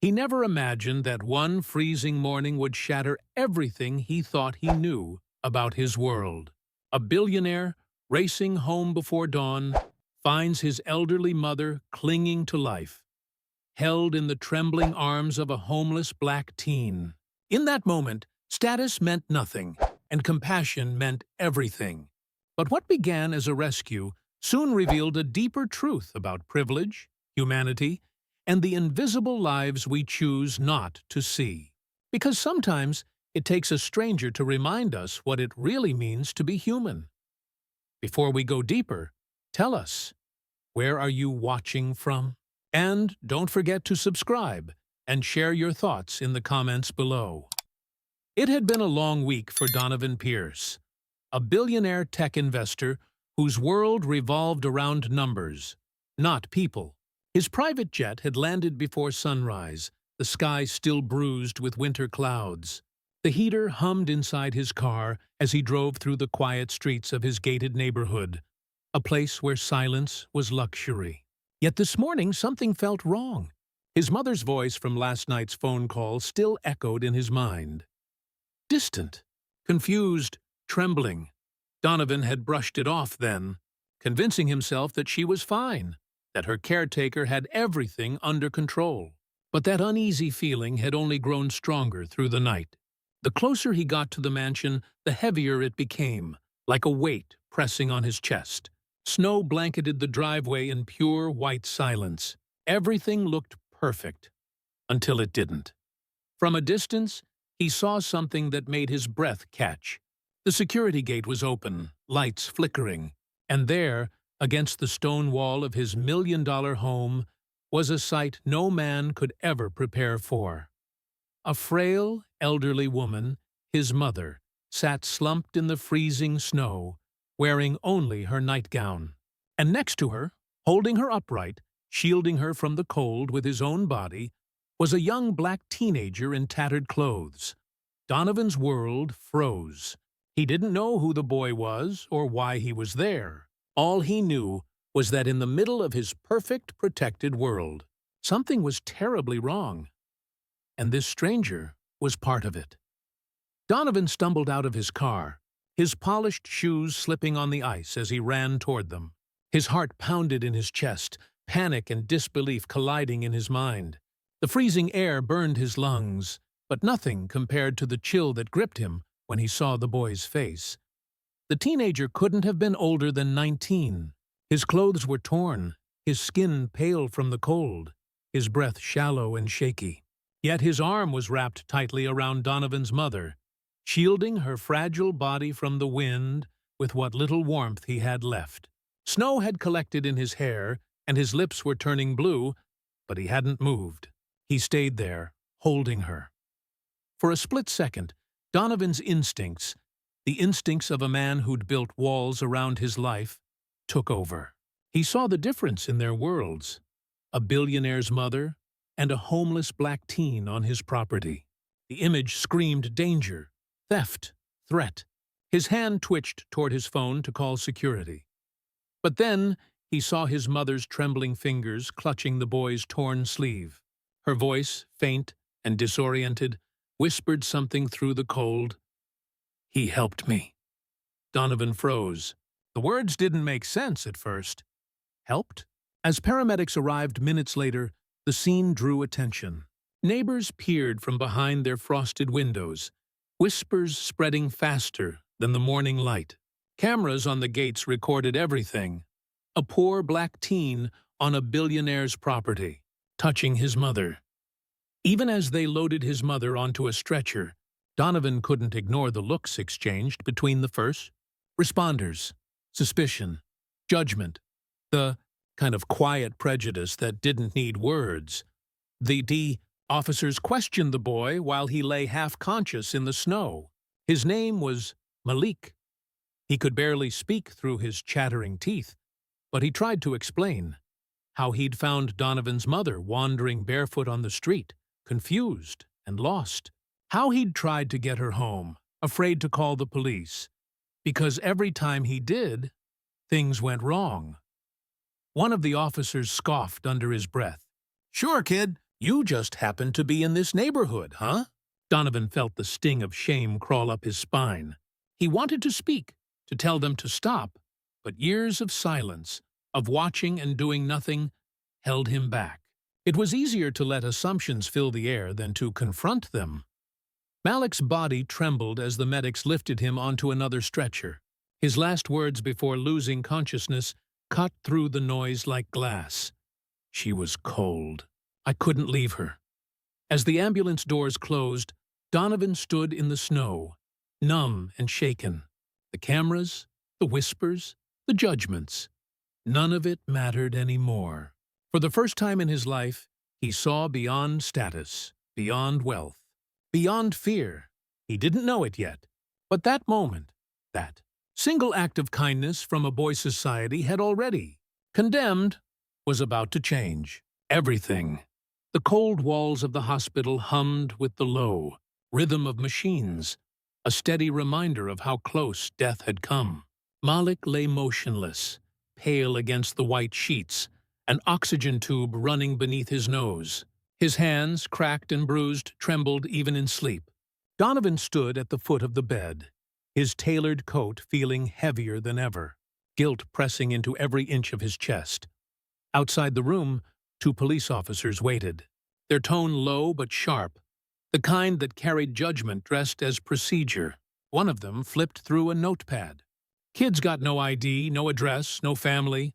He never imagined that one freezing morning would shatter everything he thought he knew about his world. A billionaire, racing home before dawn, finds his elderly mother clinging to life, held in the trembling arms of a homeless black teen. In that moment, status meant nothing, and compassion meant everything. But what began as a rescue soon revealed a deeper truth about privilege, humanity, and the invisible lives we choose not to see. Because sometimes it takes a stranger to remind us what it really means to be human. Before we go deeper, tell us, where are you watching from? And don't forget to subscribe and share your thoughts in the comments below. It had been a long week for Donovan Pierce, a billionaire tech investor whose world revolved around numbers, not people. His private jet had landed before sunrise, the sky still bruised with winter clouds. The heater hummed inside his car as he drove through the quiet streets of his gated neighborhood, a place where silence was luxury. Yet this morning something felt wrong. His mother's voice from last night's phone call still echoed in his mind. Distant, confused, trembling. Donovan had brushed it off then, convincing himself that she was fine, that her caretaker had everything under control. But that uneasy feeling had only grown stronger through the night. The closer he got to the mansion, the heavier it became, like a weight pressing on his chest. Snow blanketed the driveway in pure white silence. Everything looked perfect, until it didn't. From a distance, he saw something that made his breath catch. The security gate was open, lights flickering, and there, against the stone wall of his million-dollar home, was a sight no man could ever prepare for. A frail, elderly woman, his mother, sat slumped in the freezing snow, wearing only her nightgown. And next to her, holding her upright, shielding her from the cold with his own body, was a young black teenager in tattered clothes. Donovan's world froze. He didn't know who the boy was or why he was there. All he knew was that in the middle of his perfect, protected world, something was terribly wrong. And this stranger was part of it. Donovan stumbled out of his car, his polished shoes slipping on the ice as he ran toward them. His heart pounded in his chest, panic and disbelief colliding in his mind. The freezing air burned his lungs, but nothing compared to the chill that gripped him when he saw the boy's face. The teenager couldn't have been older than 19. His clothes were torn, his skin pale from the cold, his breath shallow and shaky. Yet his arm was wrapped tightly around Donovan's mother, shielding her fragile body from the wind with what little warmth he had left. Snow had collected in his hair, and his lips were turning blue, but he hadn't moved. He stayed there, holding her. For a split second, Donovan's instincts, the instincts of a man who'd built walls around his life, took over. He saw the difference in their worlds. A billionaire's mother and a homeless black teen on his property. The image screamed danger, theft, threat. His hand twitched toward his phone to call security. But then he saw his mother's trembling fingers clutching the boy's torn sleeve. Her voice, faint and disoriented, whispered something through the cold. "He helped me." Donovan froze. The words didn't make sense at first. Helped? As paramedics arrived minutes later, the scene drew attention. Neighbors peered from behind their frosted windows, whispers spreading faster than the morning light. Cameras on the gates recorded everything. A poor black teen on a billionaire's property, touching his mother. Even as they loaded his mother onto a stretcher, Donovan couldn't ignore the looks exchanged between the first responders. Suspicion, judgment, the kind of quiet prejudice that didn't need words. The officers questioned the boy while he lay half-conscious in the snow. His name was Malik. He could barely speak through his chattering teeth, but he tried to explain how he'd found Donovan's mother wandering barefoot on the street, confused and lost. How he'd tried to get her home, afraid to call the police, because every time he did, things went wrong. One of the officers scoffed under his breath. "Sure, kid, You just happened to be in this neighborhood, huh? Donovan felt the sting of shame crawl up his spine. He wanted to speak, to tell them to stop, but years of silence, of watching and doing nothing, held him back. It was easier to let assumptions fill the air than to confront them. Malik's body trembled as the medics lifted him onto another stretcher. His last words before losing consciousness cut through the noise like glass. She was cold. I couldn't leave her. As the ambulance doors closed, Donovan stood in the snow, numb and shaken. The cameras, the whispers, the judgments. None of it mattered anymore. For the first time in his life, he saw beyond status, beyond wealth, beyond fear. He didn't know it yet. But that moment, that single act of kindness from a boy society had already, condemned, was about to change. Everything. The cold walls of the hospital hummed with the low rhythm of machines, a steady reminder of how close death had come. Malik lay motionless, pale against the white sheets, an oxygen tube running beneath his nose. His hands, cracked and bruised, trembled even in sleep. Donovan stood at the foot of the bed, his tailored coat feeling heavier than ever, guilt pressing into every inch of his chest. Outside the room, 2 police officers waited, their tone low but sharp, the kind that carried judgment dressed as procedure. One of them flipped through a notepad. Kid's got no ID, no address, no family.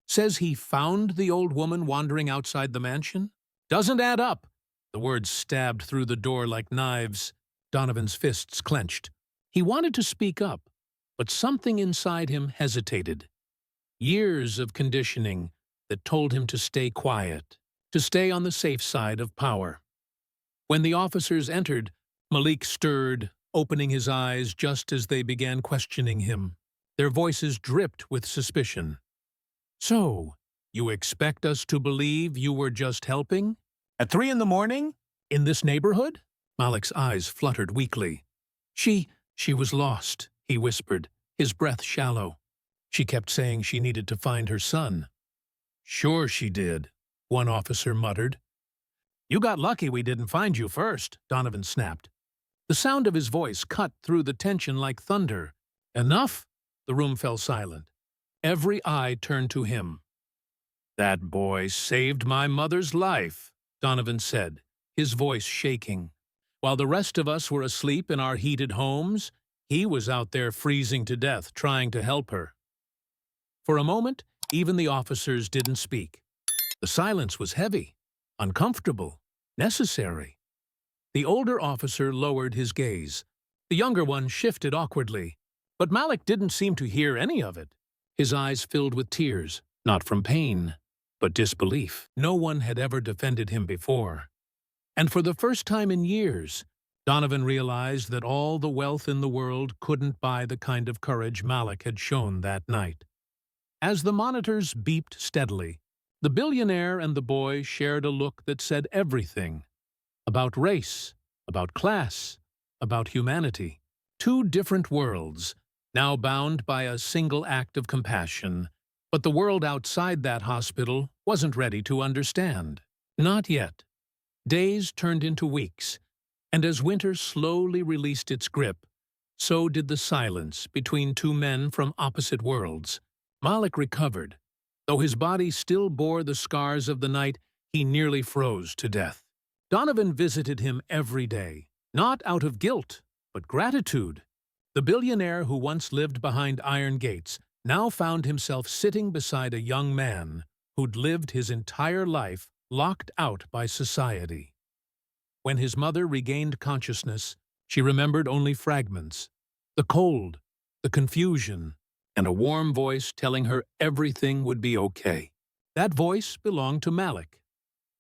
Says he found the old woman wandering outside the mansion? Doesn't add up. The words stabbed through the door like knives. Donovan's fists clenched. He wanted to speak up, but something inside him hesitated. Years of conditioning that told him to stay quiet, to stay on the safe side of power. When the officers entered, Malik stirred, opening his eyes just as they began questioning him. Their voices dripped with suspicion. So, you expect us to believe you were just helping? At 3 in the morning? In this neighborhood? Malik's eyes fluttered weakly. She was lost, he whispered, his breath shallow. She kept saying she needed to find her son. Sure she did, one officer muttered. You got lucky we didn't find you first, Donovan snapped. The sound of his voice cut through the tension like thunder. Enough? The room fell silent. Every eye turned to him. That boy saved my mother's life, Donovan said, his voice shaking. While the rest of us were asleep in our heated homes, he was out there freezing to death trying to help her. For a moment, even the officers didn't speak. The silence was heavy, uncomfortable, necessary. The older officer lowered his gaze. The younger one shifted awkwardly, but Malik didn't seem to hear any of it. His eyes filled with tears, not from pain, but disbelief. No one had ever defended him before. And for the first time in years, Donovan realized that all the wealth in the world couldn't buy the kind of courage Malik had shown that night. As the monitors beeped steadily, the billionaire and the boy shared a look that said everything. About race, about class, about humanity. 2 different worlds, now bound by a single act of compassion. But the world outside that hospital wasn't ready to understand. Not yet. Days turned into weeks, and as winter slowly released its grip, so did the silence between 2 men from opposite worlds. Malik recovered. Though his body still bore the scars of the night, he nearly froze to death. Donovan visited him every day, not out of guilt, but gratitude. The billionaire who once lived behind iron gates now found himself sitting beside a young man who'd lived his entire life locked out by society. When his mother regained consciousness, she remembered only fragments. The cold, the confusion, and a warm voice telling her everything would be okay. That voice belonged to Malik.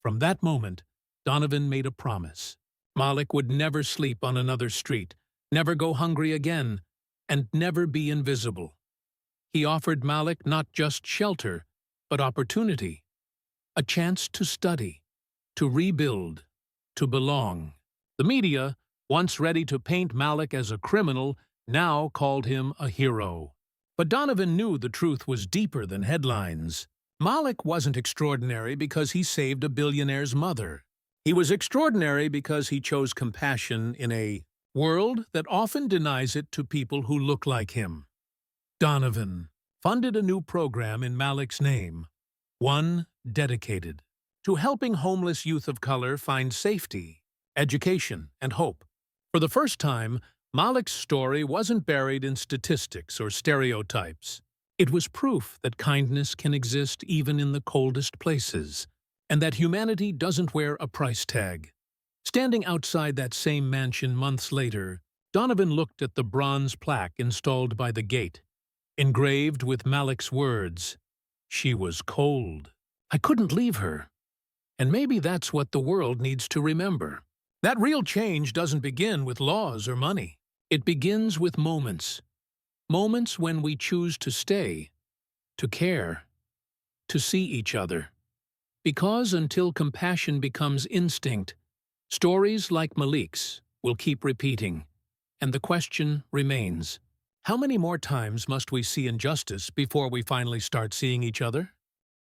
From that moment, Donovan made a promise. Malik would never sleep on another street, never go hungry again, and never be invisible. He offered Malik not just shelter, but opportunity. A chance to study, to rebuild, to belong. The media, once ready to paint Malik as a criminal, now called him a hero. But Donovan knew the truth was deeper than headlines. Malik wasn't extraordinary because he saved a billionaire's mother. He was extraordinary because he chose compassion in a world that often denies it to people who look like him. Donovan funded a new program in Malik's name, one dedicated to helping homeless youth of color find safety, education, and hope. For the first time, Malik's story wasn't buried in statistics or stereotypes. It was proof that kindness can exist even in the coldest places, and that humanity doesn't wear a price tag. Standing outside that same mansion months later, Donovan looked at the bronze plaque installed by the gate, engraved with Malik's words, "She was cold. I couldn't leave her." And maybe that's what the world needs to remember. That real change doesn't begin with laws or money. It begins with moments. Moments when we choose to stay, to care, to see each other. Because until compassion becomes instinct, stories like Malik's will keep repeating. And the question remains, how many more times must we see injustice before we finally start seeing each other?